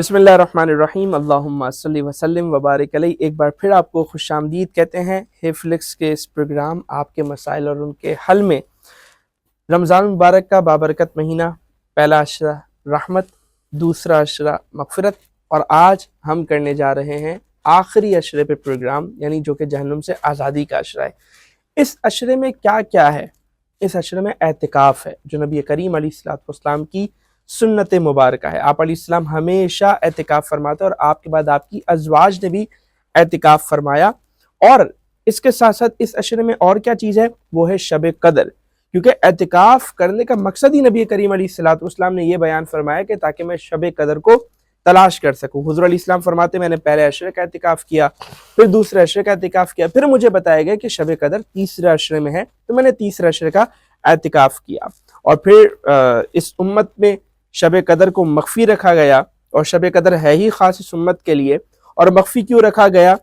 بسم اللہ الرحمن الرحیم، اللہم صلی وسلم وبارک علیہ۔ ایک بار پھر آپ کو خوش آمدید کہتے ہیں ہیفلکس کے اس پروگرام آپ کے مسائل اور ان کے حل میں۔ رمضان مبارک کا بابرکت مہینہ، پہلا عشرہ رحمت، دوسرا عشرہ مغفرت، اور آج ہم کرنے جا رہے ہیں آخری عشرے پہ پروگرام، یعنی جو کہ جہنم سے آزادی کا عشرہ ہے۔ اس عشرے میں کیا کیا ہے؟ اس عشرے میں اعتکاف ہے، جو نبی کریم علیہ السلام کی سنت مبارکہ ہے۔ آپ علیہ السلام ہمیشہ اعتکاف فرماتے، اور آپ کے بعد آپ کی ازواج نے بھی اعتکاف فرمایا۔ اور اس کے ساتھ ساتھ اس عشرے میں اور کیا چیز ہے؟ وہ ہے شب قدر، کیونکہ اعتکاف کرنے کا مقصد ہی نبی کریم علیہ السلام نے یہ بیان فرمایا کہ تاکہ میں شب قدر کو تلاش کر سکوں۔ حضور علیہ السلام فرماتے میں نے پہلے عشرے کا اعتکاف کیا، پھر دوسرے عشرے کا اعتکاف کیا، پھر مجھے بتایا گیا کہ شب قدر تیسرے عشرے میں ہے، تو میں نے تیسرے عشرے کا اعتکاف کیا۔ اور پھر اس امت میں شب قدر کو مخفی رکھا گیا، اور شب قدر ہے ہی خاص اس امت کے لیے۔ اور مخفی کیوں رکھا گیا؟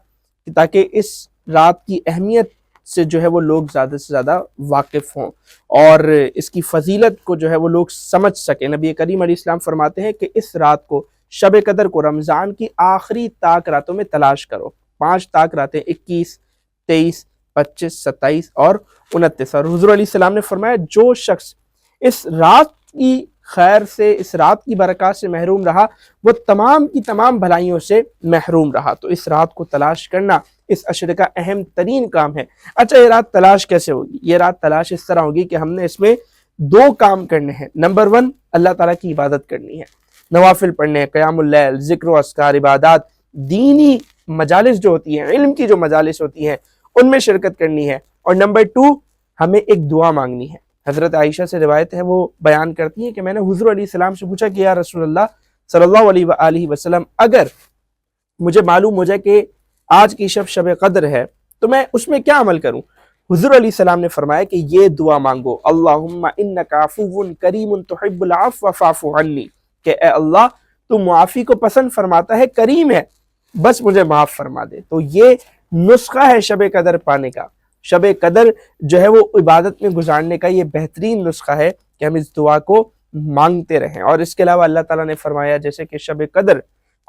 تاکہ اس رات کی اہمیت سے جو ہے وہ لوگ زیادہ سے زیادہ واقف ہوں، اور اس کی فضیلت کو جو ہے وہ لوگ سمجھ سکیں۔ نبی کریم علیہ السلام فرماتے ہیں کہ اس رات کو، شب قدر کو، رمضان کی آخری طاق راتوں میں تلاش کرو۔ 5 طاق راتیں، 21، 23، 25، 27 اور 29۔ اور حضور علیہ السلام نے فرمایا جو شخص اس رات کی خیر سے، اس رات کی برکات سے محروم رہا، وہ تمام کی تمام بھلائیوں سے محروم رہا۔ تو اس رات کو تلاش کرنا اس عشرے کا اہم ترین کام ہے۔ اچھا، یہ رات تلاش کیسے ہوگی؟ یہ رات تلاش اس طرح ہوگی کہ ہم نے اس میں 2 کام کرنے ہیں۔ نمبر 1، اللہ تعالیٰ کی عبادت کرنی ہے، نوافل پڑھنے ہیں، قیام اللیل، ذکر و اذکار، عبادات، دینی مجالس جو ہوتی ہیں، علم کی جو مجالس ہوتی ہیں، ان میں شرکت کرنی ہے۔ اور نمبر 2، ہمیں ایک دعا مانگنی ہے۔ حضرت عائشہ سے روایت ہے، وہ بیان کرتی ہیں کہ میں نے حضور علیہ السلام سے پوچھا کہ یا رسول اللہ صلی اللہ علیہ وآلہ وسلم، اگر مجھے معلوم ہو جائے کہ آج کی شب قدر ہے تو میں اس میں کیا عمل کروں؟ حضور علیہ السلام نے فرمایا کہ یہ دعا مانگو، اللہم انک عفو کریم تحب العفو فاعف عنی، کہ اے اللہ تو معافی کو پسند فرماتا ہے، کریم ہے، بس مجھے معاف فرما دے۔ تو یہ نسخہ ہے شب قدر پانے کا۔ شب قدر جو ہے وہ عبادت میں گزارنے کا یہ بہترین نسخہ ہے کہ ہم اس دعا کو مانگتے رہیں۔ اور اس کے علاوہ اللہ تعالیٰ نے فرمایا، جیسے کہ شب قدر،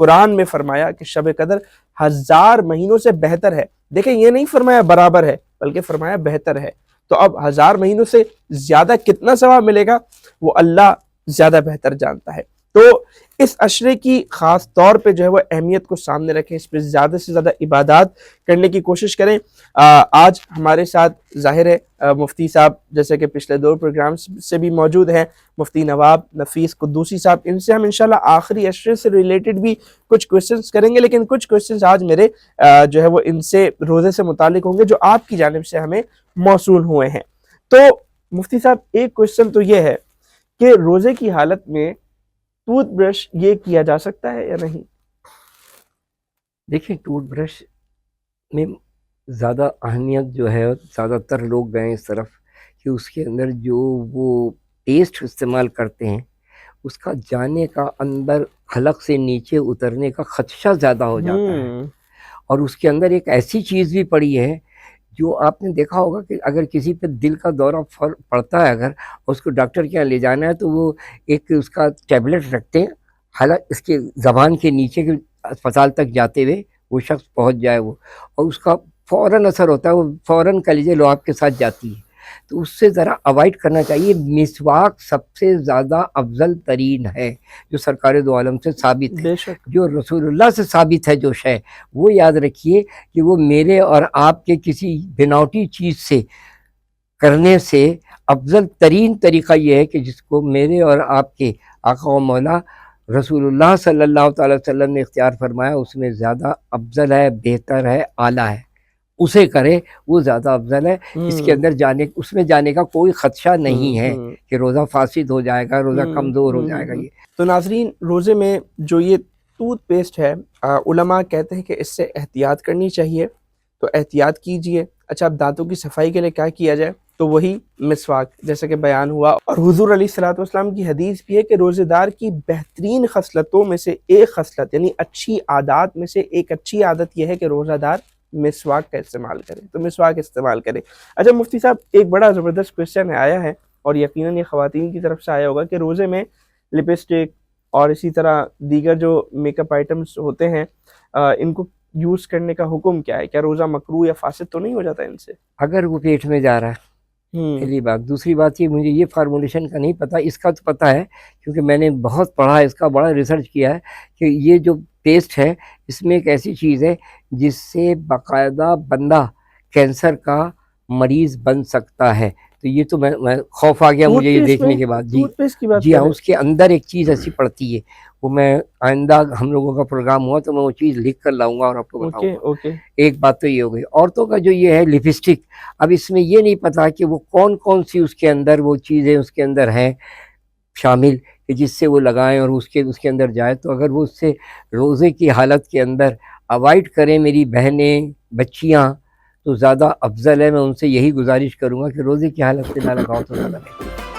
قرآن میں فرمایا کہ شب قدر 1000 مہینوں سے بہتر ہے۔ دیکھیں، یہ نہیں فرمایا برابر ہے، بلکہ فرمایا بہتر ہے۔ تو اب 1000 مہینوں سے زیادہ کتنا ثواب ملے گا وہ اللہ زیادہ بہتر جانتا ہے۔ تو اس عشرے کی خاص طور پہ جو ہے وہ اہمیت کو سامنے رکھیں، اس پہ زیادہ سے زیادہ عبادات کرنے کی کوشش کریں۔ آج ہمارے ساتھ ظاہر ہے مفتی صاحب، جیسے کہ پچھلے 2 پروگرامز سے بھی موجود ہیں، مفتی نواب نفیس قدوسی صاحب۔ ان سے ہم انشاءاللہ آخری عشرے سے ریلیٹڈ بھی کچھ کوئسچنز کریں گے، لیکن کچھ کوئسچنز آج میرے جو ہے وہ ان سے، روزے سے متعلق ہوں گے، جو آپ کی جانب سے ہمیں موصول ہوئے ہیں۔ تو مفتی صاحب، ایک کوئسچن تو یہ ہے کہ روزے کی حالت میں ٹوتھ برش یہ کیا جا سکتا ہے یا نہیں؟ دیکھیں، ٹوتھ برش میں زیادہ اہمیت جو ہے، زیادہ تر لوگ گئے اس طرف کہ اس کے اندر جو وہ پیسٹ استعمال کرتے ہیں، اس کا جانے کا اندر حلق سے نیچے اترنے کا خدشہ زیادہ ہو جاتا ہے۔ اور اس کے اندر ایک ایسی چیز بھی پڑی ہے جو آپ نے دیکھا ہوگا کہ اگر کسی پہ دل کا دورہ پڑتا ہے، اگر اس کو ڈاکٹر کے یہاں لے جانا ہے، تو وہ ایک اس کا ٹیبلٹ رکھتے ہیں، حالانکہ اس کے زبان کے نیچے کے اسپتال تک جاتے ہوئے وہ شخص پہنچ جائے، وہ اور اس کا فوراً اثر ہوتا ہے، وہ فوراً کلیجے لعاب کے ساتھ جاتی ہے۔ تو اس سے ذرا اوائڈ کرنا چاہیے۔ مسواک سب سے زیادہ افضل ترین ہے، جو سرکار دو عالم سے ثابت ہے، بے شک، جو رسول اللہ سے ثابت ہے جو شے، وہ یاد رکھیے کہ وہ میرے اور آپ کے کسی بناوٹی چیز سے کرنے سے افضل ترین طریقہ یہ ہے کہ جس کو میرے اور آپ کے آقا و مولا رسول اللہ صلی اللہ تعالی وسلم نے اختیار فرمایا، اس میں زیادہ افضل ہے، بہتر ہے، اعلیٰ ہے، اسے کرے، وہ زیادہ افضل ہے۔ اس کے اندر اس میں جانے کا کوئی خدشہ نہیں ہے کہ روزہ فاسد ہو جائے گا، روزہ کمزور ہو جائے گا۔ یہ تو ناظرین، روزے میں جو یہ ٹوتھ پیسٹ ہے، علماء کہتے ہیں کہ اس سے احتیاط کرنی چاہیے، تو احتیاط کیجئے۔ اچھا، اب دانتوں کی صفائی کے لیے کیا کیا جائے؟ تو وہی مسواک، جیسا کہ بیان ہوا۔ اور حضور علیہ السلام کی حدیث بھی ہے کہ روزے دار کی بہترین خصلتوں میں سے ایک خصلت، یعنی اچھی عادات میں سے ایک اچھی عادت یہ ہے کہ روزہ دار مسواک کا استعمال کرے، تو مسواک استعمال کرے۔ اچھا مفتی صاحب، ایک بڑا زبردست کویسچن آیا ہے، اور یقیناً یہ خواتین کی طرف سے آیا ہوگا کہ روزے میں لپسٹک، اور اسی طرح دیگر جو میک اپ آئٹمس ہوتے ہیں ان کو یوز کرنے کا حکم کیا ہے؟ کیا روزہ مکروہ یا فاسد تو نہیں ہو جاتا ان سے؟ اگر وہ پیٹ میں جا رہا ہے، پہلی بات. دوسری بات یہ مجھے یہ فارمولیشن کا نہیں پتہ، اس کا تو پتہ ہے کیونکہ میں نے بہت پڑھا ہے، اس کا بڑا ریسرچ کیا ہے کہ یہ جو پیسٹ ہے اس میں ایک ایسی چیز ہے جس سے باقاعدہ بندہ کینسر کا مریض بن سکتا ہے. تو یہ تو میں خوف آ گیا ٹوتھ مجھے یہ پیسٹ دیکھنے میں؟ کے بعد. جی ٹوتھ پیسٹ کی بات جی کر ہاں، رہے اس کے اندر ایک چیز ایسی پڑتی ہے، وہ میں آئندہ ہم لوگوں کا پروگرام ہوا تو میں وہ چیز لکھ کر لاؤں گا اور آپ کو ہیں؟ بتاؤں اوکے گا. اوکے. ایک بات تو یہ ہو گئی. عورتوں کا جو یہ ہے لپسٹک، اب اس میں یہ نہیں پتا کہ وہ کون کون سی اس کے اندر وہ چیزیں اس کے اندر ہیں شامل کہ جس سے وہ لگائیں اور اس کے اندر جائے. تو اگر وہ اس سے روزے کی حالت کے اندر اوائڈ کریں میری بہنیں بچیاں تو زیادہ افضل ہے. میں ان سے یہی گزارش کروں گا کہ روزے کی حالت سے نہ لگاؤ تو نہ لگائیں.